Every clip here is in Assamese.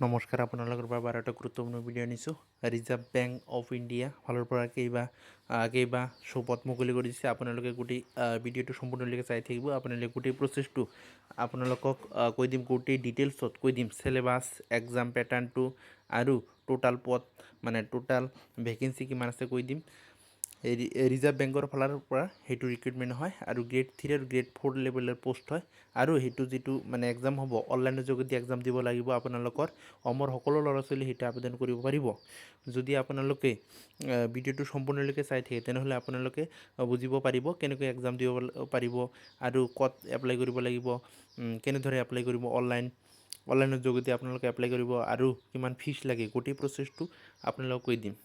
নমস্কাৰ, আপোনালোকৰ বাবে আৰু এটা গুৰুত্বপূৰ্ণ ভিডিঅ' আনিছোঁ। ৰিজাৰ্ভ বেংক অফ ইণ্ডিয়া ফালৰ পৰা কেইবা শ্বপত মুকলি কৰিছে। আপোনালোকে গোটেই ভিডিঅ'টো সম্পূৰ্ণলৈকে চাই থাকিব। আপোনালোকে গোটেই প্ৰচেছটো আপোনালোকক কৈ দিম, গোটেই ডিটেইলছত কৈ দিম। চিলেবাছ, এক্সাম পেটাৰ্ণটো আৰু টোটাল টোটাল ভেকেঞ্চি কিমান আছে কৈ দিম। ৰিজাৰ্ভ বেংকৰ ফালৰ পৰা সেইটো ৰিক্ৰুইটমেণ্ট হয় আৰু গ্ৰেড 3 আৰু গ্ৰেড 4 লেভেলৰ পষ্ট হয়। আৰু সেইটো যিটো এক্সাম হ'ব, অনলাইনৰ যোগেদি এক্সাম দিব লাগিব। আপোনালোকৰ অমৰ সকলো ল'ৰা ছোৱালী সেইটো আবেদন কৰিব পাৰিব। যদি আপোনালোকে ভিডিঅ'টো সম্পূৰ্ণলৈকে চাই থাকে তেনেহ'লে আপোনালোকে বুজিব পাৰিব কেনেকৈ এক্সাম দিব পাৰিব আৰু ক'ত এপ্লাই কৰিব লাগিব, কেনেদৰে এপ্লাই কৰিব, অনলাইনৰ যোগেদি আপোনালোকে এপ্লাই কৰিব আৰু কিমান ফিজ লাগে, গোটেই প্ৰচেছটো আপোনালোকক কৈ দিম।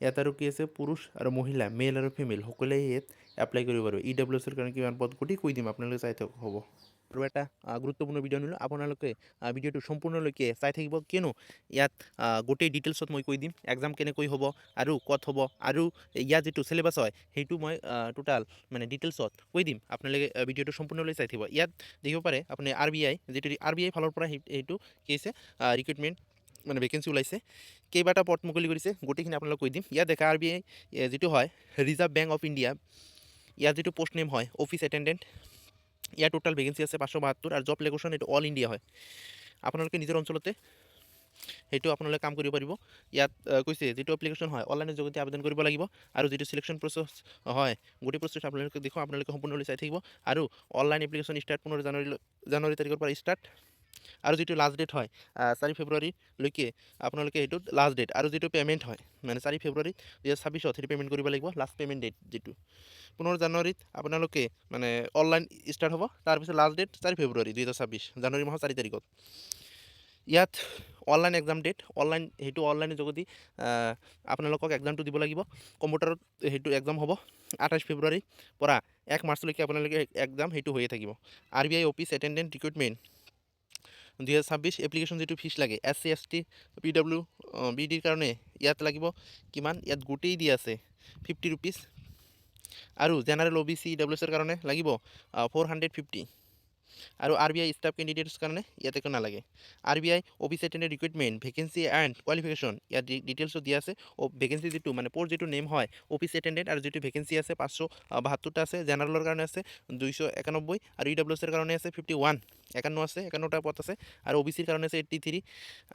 ইয়াত আৰু কি আছে, পুৰুষ আৰু মহিলা, মেল আৰু ফিমেল সকলোৱে ইয়াত এপ্লাই কৰিব পাৰিব। EWSৰ কাৰণে কিমান পদ গোটেই কৈ দিম, আপোনালোকে চাই থাকক হ'ব। আৰু এটা গুৰুত্বপূৰ্ণ ভিডিঅ' আনিলোঁ, আপোনালোকে ভিডিঅ'টো সম্পূৰ্ণলৈকে চাই থাকিব, কিয়নো ইয়াত গোটেই ডিটেইলছত মই কৈ দিম এক্সাম কেনেকৈ হ'ব আৰু ক'ত হ'ব, আৰু ইয়াত যিটো চিলেবাছ হয় সেইটো মই টোটাল ডিটেইলছত কৈ দিম। আপোনালোকে ভিডিঅ'টো সম্পূৰ্ণলৈ চাই থাকিব। ইয়াত দেখিব পাৰে আপুনি যিটো RBI ফালৰ পৰা সেইটো কি হৈছে ৰিক্ৰুইটমেণ্ট ভেকেঞ্চি ওলাইছে, কেইবাটা পদ মুকলি কৰিছে, গোটেইখিনি আপোনালোক কৈ দিম। ইয়াত দেখা RBI যিটো হয় ৰিজাৰ্ভ বেংক অফ ইণ্ডিয়া, ইয়াত যিটো পোষ্ট নেম হয় অফিচ এটেণ্ডেণ্ট, ইয়াৰ টোটাল ভেকেঞ্চি আছে 572 আৰু জব লোকেশ্যন এইটো অল ইণ্ডিয়া হয়। আপোনালোকে নিজৰ অঞ্চলতে সেইটো আপোনালোকে কাম কৰিব পাৰিব। ইয়াত কৈছে যিটো এপ্লিকেশ্যন হয় অনলাইনৰ যোগেদি আবেদন কৰিব লাগিব আৰু যিটো চিলেকশ্যন প্ৰচেছ হয় গোটেই প্ৰচেছ আপোনালোকে দেখুৱাম, আপোনালোকে সম্পূৰ্ণলৈ চাই থাকিব। আৰু অনলাইন এপ্লিকেশ্যন ষ্টাৰ্ট 15 জানুৱাৰী তাৰিখৰ পৰা ষ্টাৰ্ট, আৰু যিটো লাষ্ট ডেট হয় 4 ফেব্ৰুৱাৰীলৈকে আপোনালোকে সেইটো লাষ্ট ডেট, আৰু যিটো পে'মেণ্ট হয় 4 ফেব্ৰুৱাৰী 2026 সেইটো পে'মেণ্ট কৰিব লাগিব। লাষ্ট পে'মেণ্ট ডেট যিটো 15 জানুৱাৰীত আপোনালোকে অনলাইন ষ্টাৰ্ট হ'ব, তাৰপিছত লাষ্ট ডেট 4 ফেব্ৰুৱাৰী 2026, জানুৱাৰী মাহৰ 4 তাৰিখত। ইয়াত অনলাইন এক্সাম ডেট, সেইটো অনলাইনৰ যোগেদি আপোনালোকক এক্সামটো দিব লাগিব। কম্পিউটাৰত সেইটো এক্সাম হ'ব 28 ফেব্ৰুৱাৰীৰ পৰা 1 মাৰ্চলৈকে আপোনালোকে এক্সাম সেইটো হৈয়ে থাকিব। RBI office attendant recruitment 2026 application যিটো ফিজ লাগে SC ST PWBDৰ কাৰণে ইয়াত লাগিব কিমান, ইয়াত গোটেই দি আছে 50 ৰুপিজ, আৰু জেনাৰেল OBC EWSৰ কাৰণে লাগিব 450, আৰু RBI ষ্টাফ কেণ্ডিডেটছ কাৰণে ইয়াত একো নালাগে। RBI office attendant recruitment vacancy and qualification ইয়াত ডিটেইলছত দিয়া আছে। ভেকেঞ্চি যিটো প'ষ্ট যিটো নেম হয় অফিচ এটেণ্ডেণ্ট, আৰু যিটো ভেকেঞ্চি আছে 572টা আছে, জেনাৰেলৰ কাৰণে আছে 291, আৰু EWSৰ কাৰণে আছে 51 আছে, 51টা পদ আছে, আৰু OBCৰ কাৰণে আছে 83,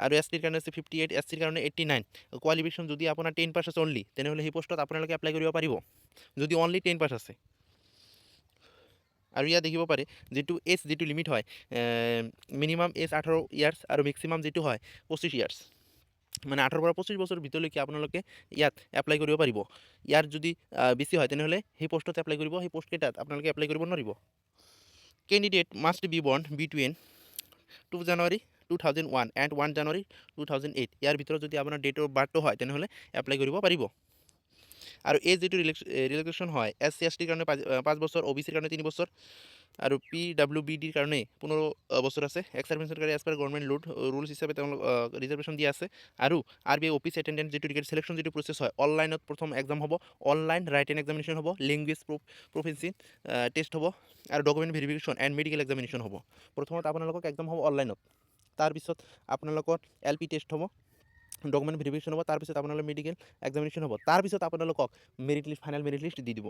আৰু STৰ কাৰণে আছে 58, SCৰ কাৰণে 89। কোৱালিফিকেশ্যন যদি আপোনাৰ 10 পাছ আছে অনলি, তেনেহ'লে সেই পষ্টত আপোনালোকে এপ্লাই কৰিব পাৰিব যদি অনলি 10 পাছ আছে। আৰু ইয়াত দেখিব পাৰে যিটো লিমিট হয় মিনিমাম এজ 18 ইয়াৰ্ছ আৰু মেক্সিমাম যিটো হয় 25 ইয়াৰ্ছ, 18 পৰা 25 বছৰ ভিতৰলৈকে আপোনালোকে ইয়াত এপ্লাই কৰিব পাৰিব। ইয়াৰ যদি বেছি হয় তেনেহ'লে সেই পষ্টত এপ্লাই কৰিব, সেই পষ্টকেইটাত আপোনালোকে এপ্লাই কৰিব নোৱাৰিব। Candidate must B born between 2 January 2001 and 1 জানুৱাৰী 2008, ইয়াৰ ভিতৰত যদি আপোনাৰ ডেট অফ বাৰ্থটো হয় তেনেহ'লে এপ্লাই কৰিব পাৰিব। আৰু এই যিটো ৰিলেক্সেশ্যন হয় SC STৰ কাৰণে 5 বছৰ, OBCৰ কাৰণে 3 বছৰ, আৰু PWBDৰ কাৰণে 15 বছৰ আছে। এক্স চাৰ্ভিচৰ কাৰণে এজ পাৰ গভৰ্ণমেণ্ট ৰুলছ হিচাপে তেওঁলোক ৰিজাৰ্ভেশ্যন দিয়া আছে। আৰু RBI অফিচ এটেণ্ডেণ্ট যিটো চিলেকশ্যন যিটো প্ৰচেছ হয়, অনলাইনত প্ৰথম এক্সাম হ'ব, অনলাইন ৰাইটিং এক্সামিনেশ্যন হ'ব, লেংগুৱেজ প্ৰফিচিয়েঞ্চি টেষ্ট হ'ব, আৰু document verification and medical examination হ'ব। প্ৰথমত আপোনালোকক এক্সাম হ'ব অনলাইনত, তাৰপিছত আপোনালোকৰ LP টেষ্ট হ'ব, ডকুমেণ্ট ভেৰিফিকেশ্যন হ'ব, তাৰপিছত আপোনালোকৰ মেডিকেল এক্সামিনেশ্যন হ'ব, তাৰপিছত আপোনালোকক ফাইনেল মেৰিট লিষ্ট দি দিব।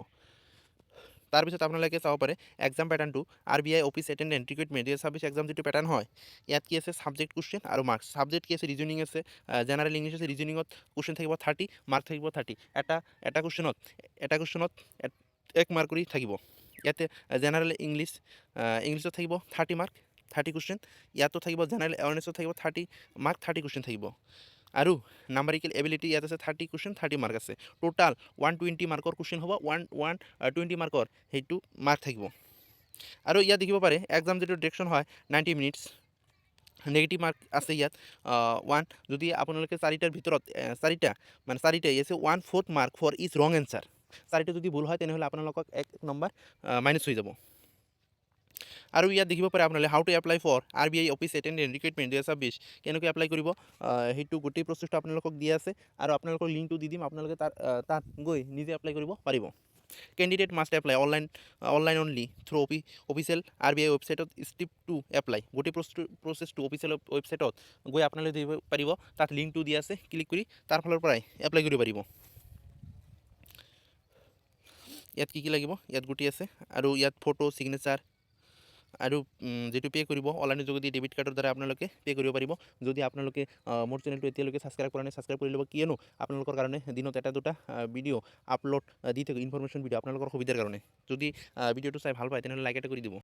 তাৰপিছত আপোনালোকে চাব পাৰে এক্সাম পেটাৰ্ণটো RBI office attendant recruitment 2026 exam যিটো পেটাৰ্ণ হয়, ইয়াত কি আছে ছাবজেক্ট কুৱেশ্যন আৰু মাৰ্কছ। ছাবজেক্ট কি আছে, ৰিজনিং আছে, জেনাৰেল ইংলিছ আছে। ৰিজনিঙত কুৱেশ্যন থাকিব 30, মাৰ্ক থাকিব 30, এটা কুৱেশ্যনত 1 মাৰ্ক কৰি থাকিব। ইয়াতে জেনাৰেল ইংলিছত থাকিব 30 মাৰ্ক, 30 কুৱেশ্যন। ইয়াতো থাকিব জেনাৰেল এৱাৰনেছত থাকিব 30 মাৰ্ক, 30 কুৱেশ্যন থাকিব। আৰু নাম্বাৰিকেল এবিলিটি ইয়াত আছে 30 কুৱেশ্যন, 30 মাৰ্ক আছে। টোটাল 120 মাৰ্কৰ কুৱেশ্যন হ'ব, 120 মাৰ্কৰ সেইটো মাৰ্ক থাকিব। আৰু ইয়াত দেখিব পাৰে এক্সাম যিটো ডিউৰেশ্যন হয় 90 মিনিটছ। নেগেটিভ মাৰ্ক আছে ইয়াত 1, যদি আপোনালোকে চাৰিটাৰ ভিতৰত চাৰিটা আছে 1/4 মাৰ্ক ফৰ ইজ ৰং এনচাৰ। চাৰিটা যদি ভুল হয় তেনেহ'লে আপোনালোকক 1 নম্বৰ মাইনাছ হৈ যাব। আৰু ইয়াত দেখিব পাৰে আপোনালোকে how to apply for RBI office attendant recruitment 2026, কেনেকৈ এপ্লাই কৰিব সেইটো গোটেই প্ৰচেছটো আপোনালোকক দিয়া আছে, আৰু আপোনালোকৰ লিংকটো দি দিম, আপোনালোকে তাত গৈ নিজে এপ্লাই কৰিব পাৰিব। Candidate must apply online only through official RBI ৱেবছাইটত ষ্টেপ টু এপ্লাই গোটেই প্ৰচেছটো অফিচিয়েল ৱেবছাইটত গৈ আপোনালোকে দিব পাৰিব। তাত লিংকটো দিয়া আছে, ক্লিক কৰি তাৰ ফালৰ পৰাই এপ্লাই কৰিব পাৰিব। ইয়াত কি লাগিব, ইয়াত গোটেই আছে আৰু ইয়াত ফটো ছিগনেচাৰ আৰু যিটো পে' কৰিব অনলাইনৰ যোগেদি ডেবিট কাৰ্ডৰ দ্বাৰা আপোনালোকে পে' কৰিব পাৰিব। যদি আপোনালোকে মোৰ চেনেলটো এতিয়ালৈকে ছাবস্ক্ৰাইব কৰা নাই, ছাবস্ক্ৰাইব কৰি ল'ব, কিয়নো আপোনালোকৰ কাৰণে দিনত এটা দুটা ভিডিঅ' আপলোড দি থাকোঁ, ইনফৰমেশ্যন ভিডিঅ' আপোনালোকৰ সুবিধাৰ কাৰণে। যদি ভিডিঅ'টো চাই ভাল পায় তেনেহ'লে লাইক এটা কৰি দিব।